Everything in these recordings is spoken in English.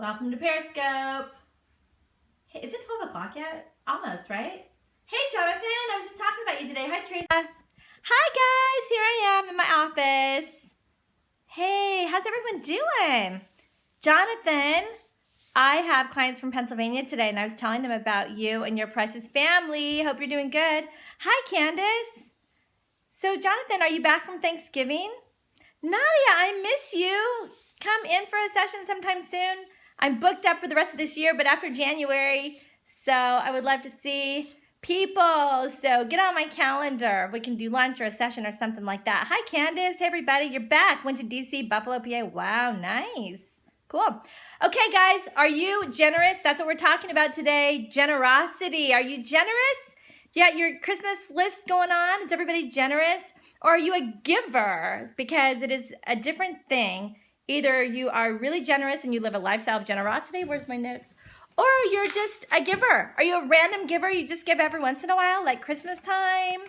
Welcome to Periscope. Hey, is it 12 o'clock yet? Almost, right? Hey, Jonathan, I was just talking about you today. Hi, Tracy. Hi, guys. Here I am in my office. Hey, how's everyone doing? Jonathan, I have clients from Pennsylvania today, and I was telling them about you and your precious family. Hope you're doing good. Hi, Candace. So, Jonathan, are you back from Thanksgiving? Nadia, I miss you. Come in for a session sometime soon. I'm booked up for the rest of this year, but after January, so I would love to see people. So get on my calendar. We can do lunch or a session or something like that. Hi, Candace. Hey, everybody. You're back. Went to D.C., Buffalo, PA. Wow, nice. Cool. Okay, guys, are you generous? That's what we're talking about today. Generosity. Are you generous? You got your Christmas list going on? Is everybody generous? Or are you a giver? Because it is a different thing. Either you are really generous and you live a lifestyle of generosity. Where's my notes? Or you're just a giver. Are you a random giver? You just give every once in a while, like Christmas time?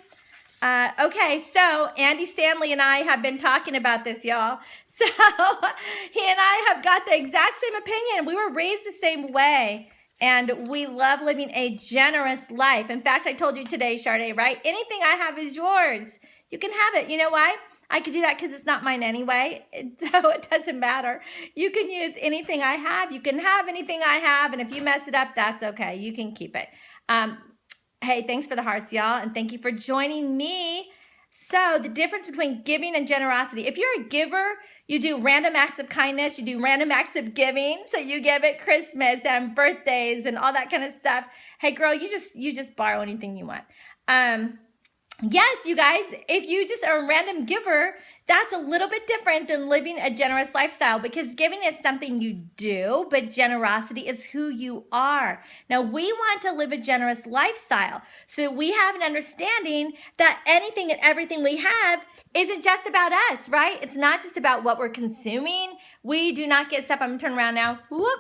Okay, so Andy Stanley and I have been talking about this, y'all. So he and I have got the exact same opinion. We were raised the same way. And we love living a generous life. In fact, I told you today, Sade, right? Anything I have is yours. You can have it. You know why? I could do that because it's not mine anyway, so it doesn't matter. You can use anything I have. You can have anything I have, and if you mess it up, that's okay. You can keep it. Hey, thanks for the hearts, y'all, and thank you for joining me. So the difference between giving and generosity. If you're a giver, you do random acts of kindness. You do random acts of giving. So you give at Christmas and birthdays and all that kind of stuff. Hey, girl, you just borrow anything you want. Yes, you guys, if you just are a random giver, that's a little bit different than living a generous lifestyle because giving is something you do, but generosity is who you are. Now, we want to live a generous lifestyle. So we have an understanding that anything and everything we have isn't just about us, right? It's not just about what we're consuming. We do not get stuff. I'm going to turn around now. Whoop.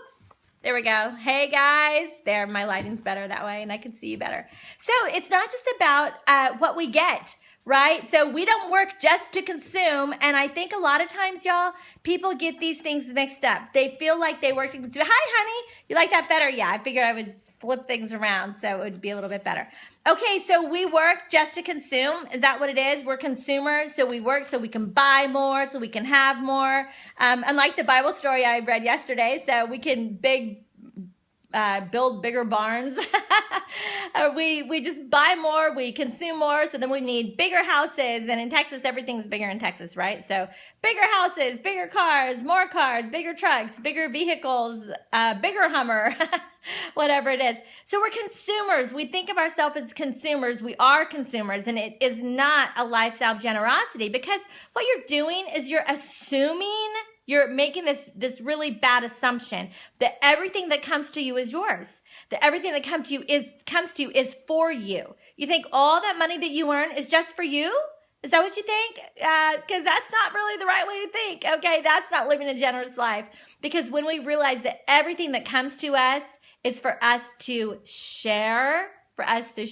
There we go. Hey, guys. There, my lighting's better that way, and I can see you better. So it's not just about what we get, right? So we don't work just to consume, and I think a lot of times, y'all, people get these things mixed up. They feel like they work to consume. Hi, honey. You like that better? Yeah, I figured I would flip things around so it would be a little bit better. Okay, so we work just to consume. Is that what it is? We're consumers, so we work so we can buy more, so we can have more. Unlike the Bible story I read yesterday, so we can build bigger barns. we just buy more, we consume more, so then we need bigger houses. And in Texas, everything's bigger in Texas, right? So bigger houses, bigger cars, bigger trucks, bigger vehicles, bigger Hummer, whatever it is. So we're consumers. We think of ourselves as consumers. We are consumers, and it is not a lifestyle of generosity because what you're doing is you're assuming. You're making this really bad assumption that everything that comes to you is yours. That everything that comes to you is for you. You think all that money that you earn is just for you? Is that what you think? Because that's not really the right way to think. Okay, that's not living a generous life. Because when we realize that everything that comes to us is for us to share, for us to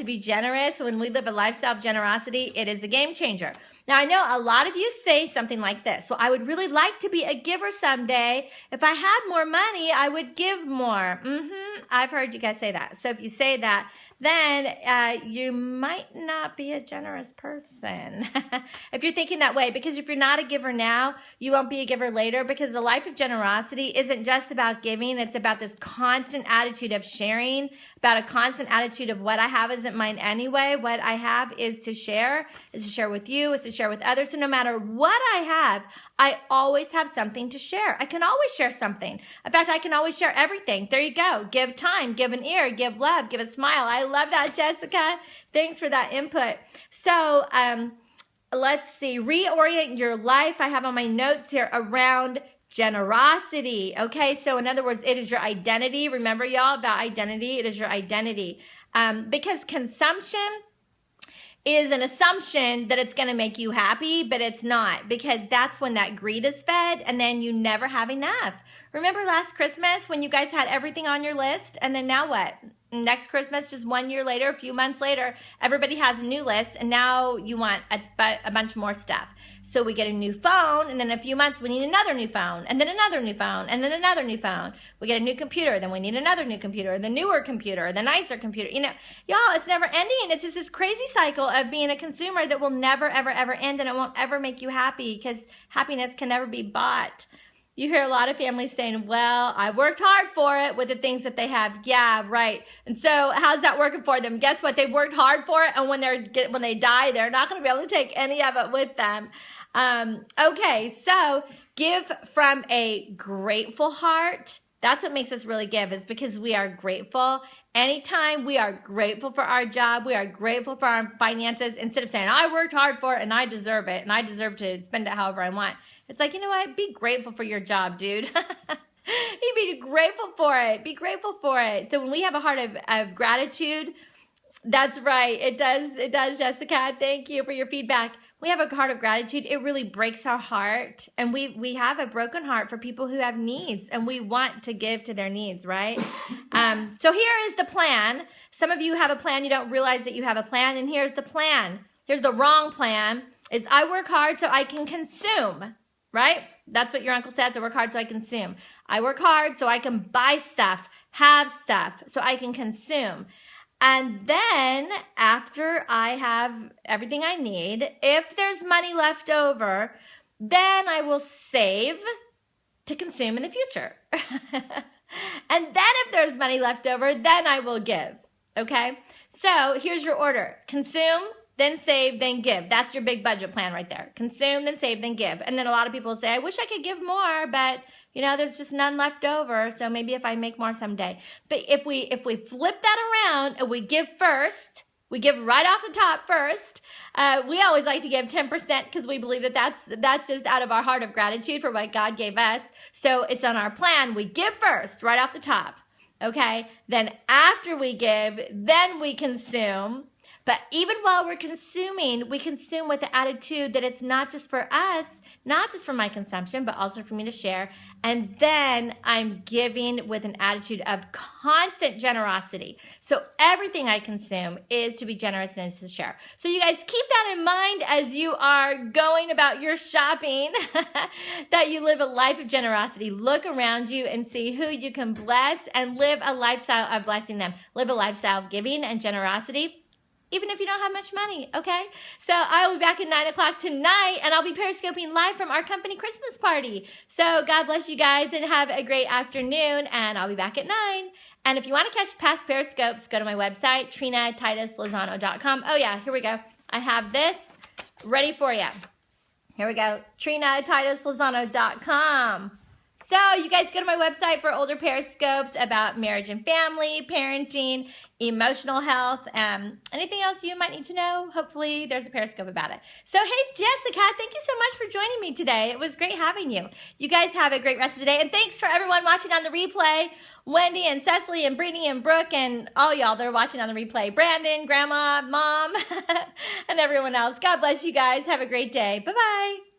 be generous. When we live a lifestyle of generosity, it is a game changer. Now, I know a lot of you say something like this. So I would really like to be a giver someday. If I had more money, I would give more. I've heard you guys say that. So if you say that, then you might not be a generous person if you're thinking that way. Because if you're not a giver now, you won't be a giver later. Because the life of generosity isn't just about giving. It's about this constant attitude of sharing, about a constant attitude of what I have isn't mine anyway. What I have is to share with you, is to share with others. So no matter what I have, I always have something to share. I can always share something. In fact, I can always share everything. There you go. Give time, give an ear, give love, give a smile. I love that, Jessica. Thanks for that input. So let's see. Reorient your life. I have on my notes here around generosity. Okay, so in other words, it is your identity. Remember, y'all, about identity. It is your identity. Because consumption is an assumption that it's going to make you happy, but it's not, because that's when that greed is fed and then you never have enough. Remember last Christmas when you guys had everything on your list and then now what? Next Christmas, just 1 year later, a few months later, everybody has a new list, and now you want a bunch more stuff. So we get a new phone, and then in a few months we need another new phone, and then another new phone, and then another new phone. We get a new computer, then we need another new computer, the newer computer, the nicer computer. You know, y'all, it's never ending. It's just this crazy cycle of being a consumer that will never, ever, ever end, and it won't ever make you happy because happiness can never be bought. You hear a lot of families saying, well, I worked hard for it with the things that they have. Yeah, right. And so how's that working for them? Guess what? They've worked hard for it. And when they die, they're not going to be able to take any of it with them. Okay, so give from a grateful heart. That's what makes us really give, is because we are grateful. Anytime we are grateful for our job, we are grateful for our finances, instead of saying, I worked hard for it and I deserve it and I deserve to spend it however I want. It's like, you know what? Be grateful for your job, dude. You be grateful for it. Be grateful for it. So when we have a heart of gratitude, that's right. It does, Jessica. Thank you for your feedback. We have a heart of gratitude. It really breaks our heart. And we have a broken heart for people who have needs, and we want to give to their needs, right? So here is the plan. Some of you have a plan. You don't realize that you have a plan. And here's the plan. Here's the wrong plan, is I work hard so I can consume. Right? That's what your uncle says. I work hard so I consume. I work hard so I can buy stuff, have stuff, so I can consume. And then after I have everything I need, if there's money left over, then I will save to consume in the future. And then if there's money left over, then I will give. Okay? So here's your order. Consume, then save, then give. That's your big budget plan right there. Consume, then save, then give. And then a lot of people say, I wish I could give more, but you know, there's just none left over. So maybe if I make more someday. But if we flip that around and we give first, we give right off the top first. We always like to give 10% because we believe that that's just out of our heart of gratitude for what God gave us. So it's on our plan. We give first, right off the top. Okay? Then after we give, then we consume. But even while we're consuming, we consume with the attitude that it's not just for us, not just for my consumption, but also for me to share. And then I'm giving with an attitude of constant generosity. So everything I consume is to be generous and to share. So you guys keep that in mind as you are going about your shopping, that you live a life of generosity. Look around you and see who you can bless and live a lifestyle of blessing them. Live a lifestyle of giving and generosity, even if you don't have much money, okay? So I will be back at 9 o'clock tonight, and I'll be Periscoping live from our company Christmas party. So God bless you guys, and have a great afternoon, and I'll be back at 9. And if you want to catch past Periscopes, go to my website, TrinaTitusLozano.com. Oh yeah, here we go. I have this ready for you. Here we go, TrinaTitusLozano.com. So you guys go to my website for older Periscopes about marriage and family, parenting, emotional health, anything else you might need to know. Hopefully there's a Periscope about it. So hey, Jessica, thank you so much for joining me today. It was great having you. You guys have a great rest of the day. And thanks for everyone watching on the replay. Wendy and Cecily and Brittany and Brooke and all y'all that are watching on the replay. Brandon, Grandma, Mom, and everyone else. God bless you guys. Have a great day. Bye-bye.